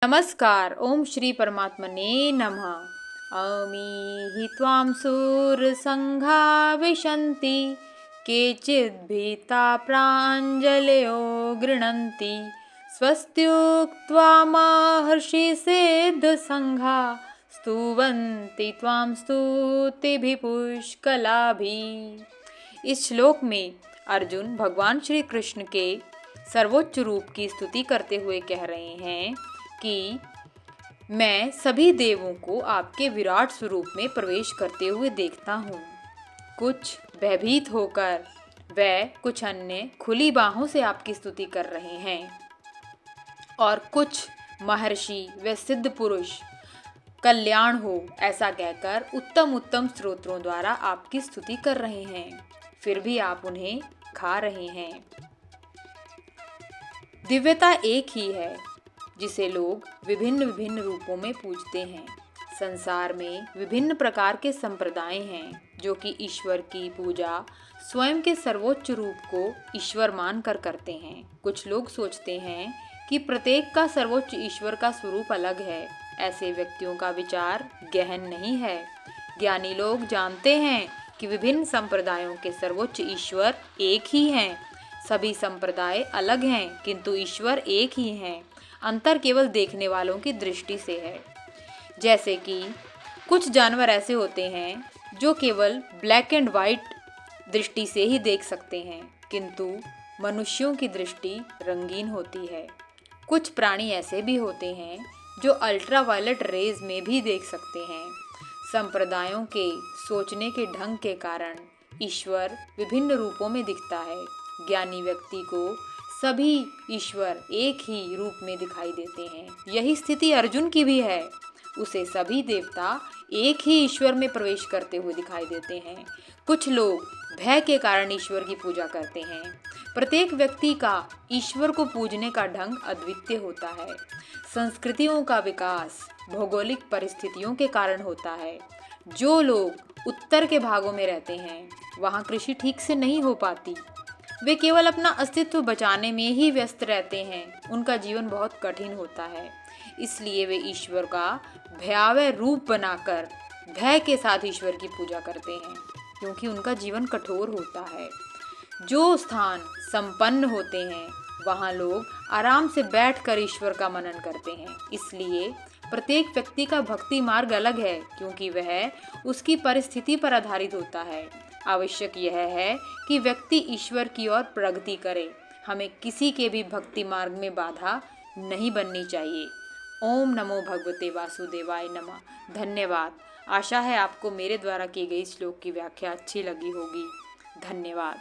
नमस्कार। ओम श्री परमात्मने नमः। अमीहि त्वां सूरसंघा विशन्ति केचिद्भीता प्राञ्जलयो गृह्णन्ति स्वस्त्युक्त्वा महर्षि सिद्धसंघा स्तुवन्ति त्वां स्तुतिभिः पुष्कलाभिः। इस श्लोक में अर्जुन भगवान श्री कृष्ण के सर्वोच्च रूप की स्तुति करते हुए कह रहे हैं कि मैं सभी देवों को आपके विराट स्वरूप में प्रवेश करते हुए देखता हूँ। कुछ भयभीत होकर व कुछ अन्य खुली बाहों से आपकी स्तुति कर रहे हैं और कुछ महर्षि व सिद्ध पुरुष कल्याण हो ऐसा कहकर उत्तम उत्तम स्तोत्रों द्वारा आपकी स्तुति कर रहे हैं, फिर भी आप उन्हें खा रहे हैं। दिव्यता एक ही है जिसे लोग विभिन्न विभिन्न रूपों में पूजते हैं। संसार में विभिन्न प्रकार के संप्रदाय हैं जो कि ईश्वर की पूजा स्वयं के सर्वोच्च रूप को ईश्वर मानकर करते हैं। कुछ लोग सोचते हैं कि प्रत्येक का सर्वोच्च ईश्वर का स्वरूप अलग है। ऐसे व्यक्तियों का विचार गहन नहीं है। ज्ञानी लोग जानते हैं कि विभिन्न संप्रदायों के सर्वोच्च ईश्वर एक ही हैं। सभी संप्रदाय अलग हैं किंतु ईश्वर एक ही हैं। अंतर केवल देखने वालों की दृष्टि से है। जैसे कि कुछ जानवर ऐसे होते हैं जो केवल ब्लैक एंड वाइट दृष्टि से ही देख सकते हैं, किंतु मनुष्यों की दृष्टि रंगीन होती है। कुछ प्राणी ऐसे भी होते हैं जो अल्ट्रावायलेट रेज में भी देख सकते हैं। संप्रदायों के सोचने के ढंग के कारण ईश्वर विभिन्न रूपों में दिखता है। ज्ञानी व्यक्ति को सभी ईश्वर एक ही रूप में दिखाई देते हैं। यही स्थिति अर्जुन की भी है। उसे सभी देवता एक ही ईश्वर में प्रवेश करते हुए दिखाई देते हैं। कुछ लोग भय के कारण ईश्वर की पूजा करते हैं। प्रत्येक व्यक्ति का ईश्वर को पूजने का ढंग अद्वितीय होता है। संस्कृतियों का विकास भौगोलिक परिस्थितियों के कारण होता है। जो लोग उत्तर के भागों में रहते हैं वहाँ कृषि ठीक से नहीं हो पाती। वे केवल अपना अस्तित्व बचाने में ही व्यस्त रहते हैं। उनका जीवन बहुत कठिन होता है, इसलिए वे ईश्वर का भयावह रूप बनाकर भय के साथ ईश्वर की पूजा करते हैं, क्योंकि उनका जीवन कठोर होता है। जो स्थान संपन्न होते हैं वहाँ लोग आराम से बैठकर ईश्वर का मनन करते हैं। इसलिए प्रत्येक व्यक्ति का भक्ति मार्ग अलग है, क्योंकि वह उसकी परिस्थिति पर आधारित होता है। आवश्यक यह है कि व्यक्ति ईश्वर की ओर प्रगति करे। हमें किसी के भी भक्ति मार्ग में बाधा नहीं बननी चाहिए। ओम नमो भगवते वासुदेवाय नमः। धन्यवाद। आशा है आपको मेरे द्वारा की गई श्लोक की व्याख्या अच्छी लगी होगी। धन्यवाद।